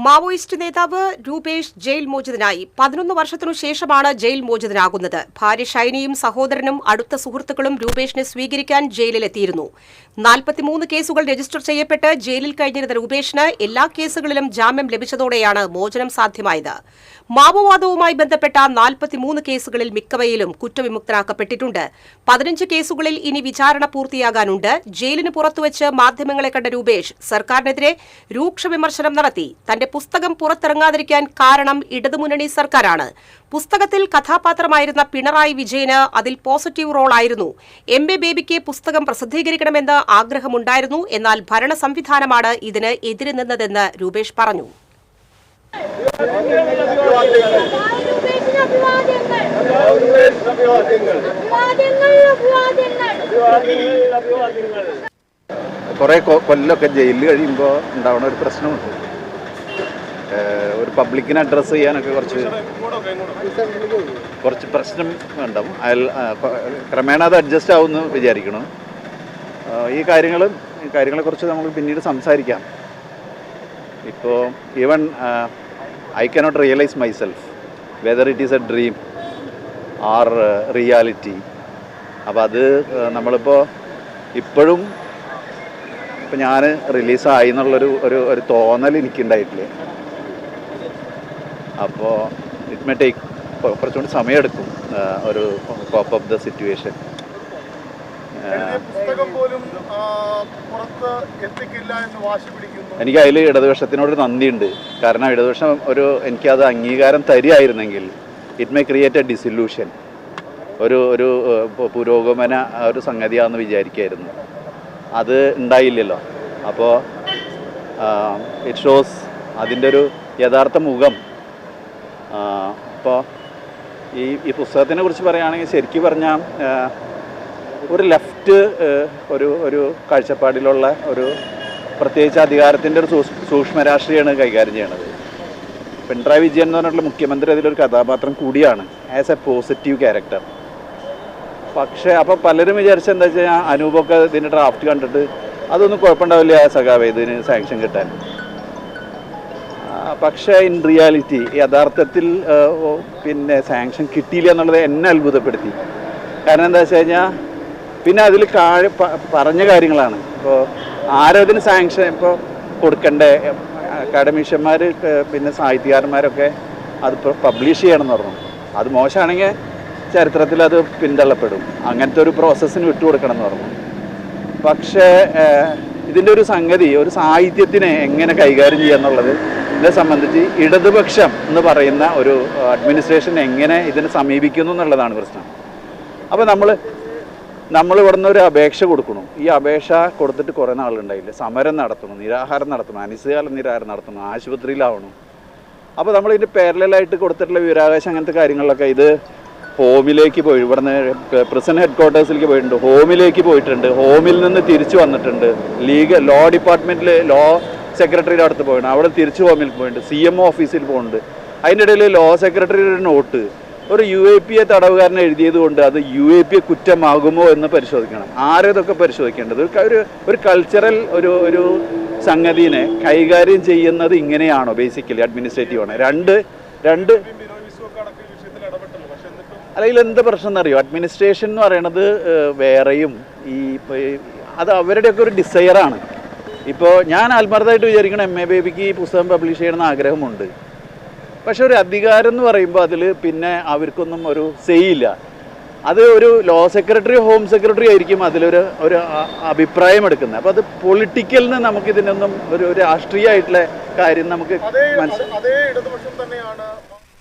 Maoist നേതാവ് Rupesh jail മോചിതനായി 11 വർഷത്തിനു ശേഷമാണ് ജയിൽ മോചിതനാകുന്നത്. ഭാര്യ ഷൈനിയും സഹോദരനും അടുത്ത സുഹൃത്തുക്കളും രൂപേഷിനെ സ്വീകരിക്കാൻ ജയിലിലെത്തിയിരുന്നു. 43 കേസുകൾ രജിസ്റ്റർ ചെയ്യപ്പെട്ട് ജയിലിൽ കഴിഞ്ഞിരുന്ന രൂപേഷിന് എല്ലാ കേസുകളിലും ജാമ്യം ലഭിച്ചതോടെയാണ് മോചനം സാധ്യമായത്. മാവോവാദവുമായി ബന്ധപ്പെട്ട 43 കേസുകളിൽ മിക്കവയിലും കുറ്റവിമുക്തനാക്കപ്പെട്ടിട്ടുണ്ട്. 15 കേസുകളിൽ ഇനി വിചാരണ പൂർത്തിയാകാനുണ്ട്. ജയിലിന് പുറത്തുവച്ച് മാധ്യമങ്ങളെ കണ്ട രൂപേഷ് സർക്കാരിനെതിരെ രൂക്ഷ വിമർശനം നടത്തി. തന്റെ പുസ്തകം പുറത്തിറങ്ങാതിരിക്കാൻ കാരണം ഇടതുമുന്നണി സർക്കാരാണ്. പുസ്തകത്തിൽ കഥാപാത്രമായിരുന്ന പിണറായി വിജയന് അതിൽ പോസിറ്റീവ് റോളായിരുന്നു. എം.എ. ബേബിക്ക് പുസ്തകം പ്രസിദ്ധീകരിക്കണമെന്ന് ആഗ്രഹമുണ്ടായിരുന്നു. എന്നാൽ ഭരണ സംവിധാനമാണ് ഇതിന് എതിര് നിന്നതെന്ന് രൂപേഷ് പറഞ്ഞു. കുറെ കൊല്ലമൊക്കെ ജയിലിൽ കഴിയുമ്പോൾ ഉണ്ടാവുന്ന ഒരു പ്രശ്നമുണ്ട്. ഒരു പബ്ലിക്കിനെ അഡ്രസ്സ് ചെയ്യാനൊക്കെ കുറച്ച് പ്രശ്നം ഉണ്ടാവും. ക്രമേണ അത് അഡ്ജസ്റ്റ് ആവുമെന്ന് വിചാരിക്കണം. ഈ കാര്യങ്ങളെക്കുറിച്ച് നമ്മൾ പിന്നീട് സംസാരിക്കാം. ഇപ്പോൾ even I cannot realise myself whether it is a dream or reality. അപ്പോൾ അത് നമ്മളിപ്പോൾ ഇപ്പോഴും ഇപ്പം ഞാൻ റിലീസായി എന്നുള്ളൊരു ഒരു തോന്നൽ എനിക്കുണ്ടായിട്ടില്ല. അപ്പോൾ ഇറ്റ് മേ ടേക്ക് കുറച്ചുകൂടി സമയമെടുക്കും ഒരു കോപ്പ് ഓഫ് ദ സിറ്റുവേഷൻ. എനിക്ക് അതിൽ ഇടതുപക്ഷത്തിനോട് നന്ദിയുണ്ട്. കാരണം ഇടതുപക്ഷം എനിക്കത് അംഗീകാരം തരികയായിരുന്നെങ്കിൽ ഇറ്റ് മേ ക്രിയേറ്റ് എ ഡിസില്യൂഷൻ, ഒരു പുരോഗമന ഒരു സംഗതിയാണെന്ന് വിചാരിക്കായിരുന്നു. അത് ഉണ്ടായില്ലല്ലോ. അപ്പോൾ ഇറ്റ് ഷോസ് അതിൻ്റെ ഒരു യഥാർത്ഥ മുഖം. അപ്പോൾ ഈ പുസ്തകത്തിനെ കുറിച്ച് പറയുകയാണെങ്കിൽ ശരിക്കും പറഞ്ഞാൽ ഒരു ലെഫ്റ്റ് ഒരു കാഴ്ചപ്പാടിലുള്ള ഒരു പ്രത്യേകിച്ച് അധികാരത്തിൻ്റെ ഒരു സൂക്ഷ്മ രാഷ്ട്രീയമാണ് കൈകാര്യം ചെയ്യണത്. പിണറായി വിജയൻ എന്ന് പറഞ്ഞിട്ടുള്ള മുഖ്യമന്ത്രി അതിലൊരു കഥാപാത്രം കൂടിയാണ് ആസ് എ പോസിറ്റീവ് ക്യാരക്ടർ. പക്ഷേ അപ്പോൾ പലരും വിചാരിച്ച എന്താ വെച്ചാൽ അനൂപൊക്കെ ഇതിൻ്റെ ഡ്രാഫ്റ്റ് കണ്ടിട്ട് അതൊന്നും കുഴപ്പമുണ്ടാവില്ല സഖാവേ ഇതിന് സാങ്ഷൻ കിട്ടാൻ. പക്ഷേ ഇൻ റിയാലിറ്റി യഥാർത്ഥത്തിൽ പിന്നെ സാങ്ഷൻ കിട്ടിയില്ല എന്നുള്ളത് എന്നെ അത്ഭുതപ്പെടുത്തി. കാരണം എന്താ വെച്ച് കഴിഞ്ഞാൽ പിന്നെ അതിൽ പറഞ്ഞ കാര്യങ്ങളാണ്. ഇപ്പോൾ ആരോതിന് സാങ്ഷൻ ഇപ്പോൾ കൊടുക്കേണ്ട അക്കാഡമീഷ്യന്മാർ പിന്നെ സാഹിത്യകാരന്മാരൊക്കെ അത് പബ്ലിഷ് ചെയ്യണമെന്ന് പറഞ്ഞു. അത് മോശമാണെങ്കിൽ ചരിത്രത്തിൽ അത് പിന്തള്ളപ്പെടും. അങ്ങനത്തെ ഒരു പ്രോസസ്സിന് വിട്ടുകൊടുക്കണം എന്ന് പറഞ്ഞു. പക്ഷേ ഇതിൻ്റെ ഒരു സംഗതി ഒരു സാഹിത്യത്തിനെ എങ്ങനെ കൈകാര്യം ചെയ്യുക എന്നുള്ളത് ഇതിനെ സംബന്ധിച്ച് ഇടതുപക്ഷം എന്ന് പറയുന്ന ഒരു അഡ്മിനിസ്ട്രേഷൻ എങ്ങനെ ഇതിനെ സമീപിക്കുന്നു എന്നുള്ളതാണ് പ്രശ്നം. അപ്പോൾ നമ്മൾ ഇവിടുന്ന് ഒരു അപേക്ഷ കൊടുക്കണം. ഈ അപേക്ഷ കൊടുത്തിട്ട് കുറേ നാളുണ്ടായില്ല. സമരം നടത്തണം, നിരാഹാരം നടത്തണം, അനിശ്ചിതകാല നിരാഹാരം നടത്തണം, ആശുപത്രിയിലാവണം. അപ്പോൾ നമ്മളിതിൻ്റെ പാരലായിട്ട് കൊടുത്തിട്ടുള്ള വിവരാവകാശം അങ്ങനത്തെ കാര്യങ്ങളിലൊക്കെ ഇത് ഹോമിലേക്ക് പോയി, ഇവിടുന്ന് പ്രിസൺ ഹെഡ് ക്വാർട്ടേഴ്സിലേക്ക് പോയിട്ടുണ്ട്, ഹോമിലേക്ക് പോയിട്ടുണ്ട്, ഹോമിൽ നിന്ന് തിരിച്ചു വന്നിട്ടുണ്ട്, ലോ ഡിപ്പാർട്ട്മെൻറ്റിൽ ലോ സെക്രട്ടറിയുടെ അടുത്ത് പോയിട്ടുണ്ട്, അവിടെ തിരിച്ചു ഹോമിൽ പോയിട്ടുണ്ട്, CMO ഓഫീസിൽ പോകുന്നുണ്ട്. അതിൻ്റെ ഇടയിൽ ലോ സെക്രട്ടറിയുടെ നോട്ട് ഒരു UAP തടവുകാരനെ എഴുതിയത് കൊണ്ട് അത് UAP കുറ്റമാകുമോ എന്ന് പരിശോധിക്കണം. ആരതൊക്കെ പരിശോധിക്കേണ്ടത്? ഒരു കൾച്ചറൽ ഒരു സംഗതിനെ കൈകാര്യം ചെയ്യുന്നത് ഇങ്ങനെയാണോ? ബേസിക്കലി അഡ്മിനിസ്ട്രേറ്റീവ് ആണ്. രണ്ട് അല്ലെങ്കിൽ എന്ത് പ്രശ്നം എന്നറിയോ? അഡ്മിനിസ്ട്രേഷൻ എന്ന് പറയണത് വേറെയും അത് അവരുടെയൊക്കെ ഒരു ഡിസയറാണ്. ഇപ്പോൾ ഞാൻ ആത്മാർത്ഥമായിട്ട് വിചാരിക്കണം M.A. ബേബിക്ക് ഈ പുസ്തകം പബ്ലിഷ് ചെയ്യണമെന്ന് ആഗ്രഹമുണ്ട്. പക്ഷെ ഒരു അധികാരം എന്ന് പറയുമ്പോൾ അതിൽ പിന്നെ അവർക്കൊന്നും ഒരു സെയില്ല. അത് ഒരു ലോ സെക്രട്ടറി ഹോം സെക്രട്ടറി ആയിരിക്കും അതിലൊരു അഭിപ്രായം എടുക്കുന്നത്. അപ്പോൾ അത് പൊളിറ്റിക്കലിന് നമുക്കിതിനൊന്നും ഒരു രാഷ്ട്രീയമായിട്ടുള്ള കാര്യം നമുക്ക് അതേ ഇടതുപക്ഷം തന്നെയാണ്